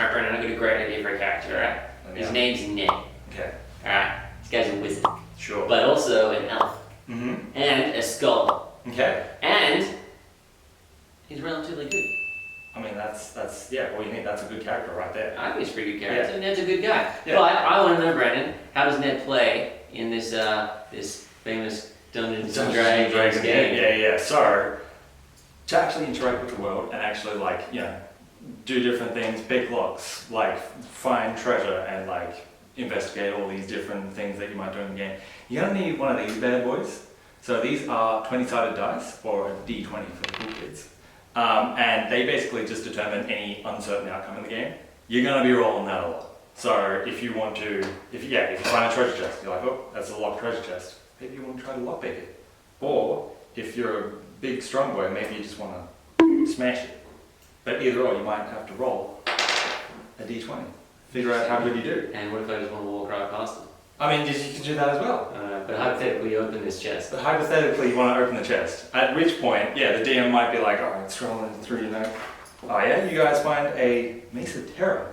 Alright, Brendan, I've got a great idea for a character, alright? His name's Ned. Okay. Alright? This guy's a wizard. Sure. But also an elf. Mm-hmm. And a scholar. Okay. And he's relatively good. I mean, that's yeah, all you need. That's a good character right there. I think he's a pretty good character. Yeah. Ned's a good guy. Yeah. But I want to know, Brendan, how does Ned play in this this famous Dungeons and Dragons game? Yeah. So, to actually interact with the world and actually, like, you know, do different things, pick locks, like find treasure and like investigate all these different things that you might do in the game, you're gonna need one of these bad boys. So these are 20-sided dice, or a D20 for the cool kids. And they basically just determine any uncertain outcome in the game. You're gonna be rolling that a lot. So if you want to, if you find a treasure chest, you're like, oh, that's a locked treasure chest. Maybe you want to try to lockpick it. Or if you're a big strong boy, maybe you just want to smash it. But either or, you might have to roll a D20. Figure out how good you do. And what if I just want to walk right past it? I mean, you can do that as well. But hypothetically, you open this chest. But hypothetically, you want to open the chest. At which point, yeah, the DM might be like, all right, scrolling through, you know. Oh yeah, you guys find a Mace of Terror.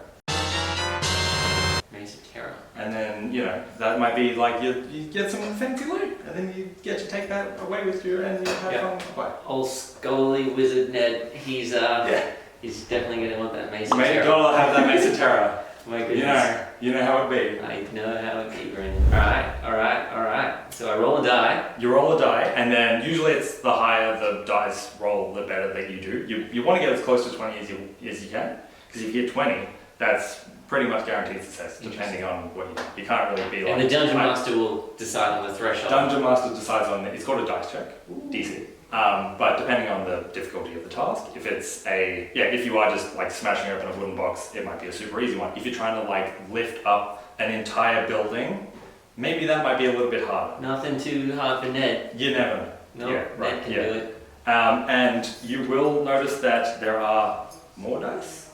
Mace of Terror. And then, you know, that might be like you get some fancy loot, and then you get to take that away with you and you have fun with it. Old scholarly wizard Ned, he's definitely going to want that Mace of Maybe Terror. gotta have that Mace of Terror. My goodness. You know how it be. I know how it be, Brendan. Alright. So I roll a die. You roll a die, and then usually it's the higher the dice roll, the better that you do. You want to get as close to 20 as you can, because if you get 20, that's pretty much guaranteed success, depending on what you do. You can't really be like... And the Dungeon Master will decide on the threshold. Dungeon Master decides on it's called a dice check, DC. But depending on the difficulty of the task, if it's if you are just like smashing open a wooden box, it might be a super easy one. If you're trying to like lift up an entire building, maybe that might be a little bit harder. Nothing too hard for Ned. You never know. No, Yeah, right, Ned can yeah. do it. And you will notice that there are more dice.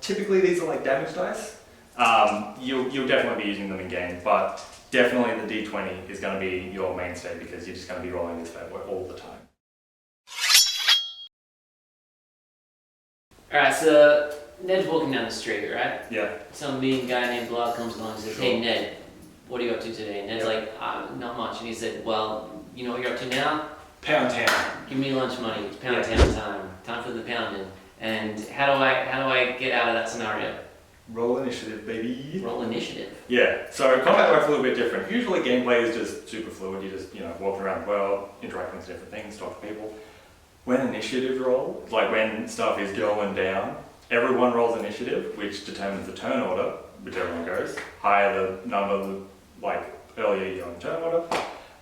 Typically these are like damage dice. You'll definitely be using them in game, but definitely the D20 is going to be your mainstay because you're just going to be rolling this bad boy all the time. Alright, so Ned's walking down the street, right? Yeah. Some mean guy named Blob comes along and says, Sure. hey Ned, what are you up to today? And Ned's like, not much. And he said, well, you know what you're up to now? Pound town. Give me lunch money. It's pound town time. Time for the pounding. And how do I get out of that scenario? Roll initiative, baby. Roll initiative. Yeah, so combat works a little bit different. Usually gameplay is just super fluid. You just, walking around the world, interacting with different things, talk to people. When initiative roll, like when stuff is going down, everyone rolls initiative, which determines the turn order, which everyone goes. Higher the number, like earlier you go in turn order.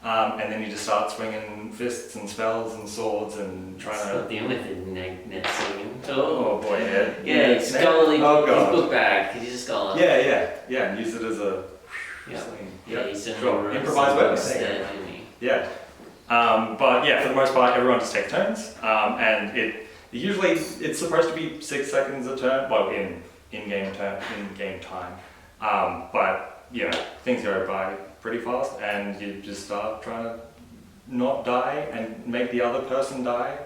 And then you just start swinging fists and spells and swords and trying That's to... not the only thing Ned's singing. Oh boy, yeah. Yeah, scholarly Oh god. book bag, because he's a scholar. Yeah, and use it as a... Yeah. sling. Yeah, he's Sure, improvise weapons. instead, didn't he? Yeah. But yeah, for the most part, everyone just takes turns, and it's supposed to be 6 seconds a turn, well, in game time. But things go by pretty fast, and you just start trying to not die and make the other person die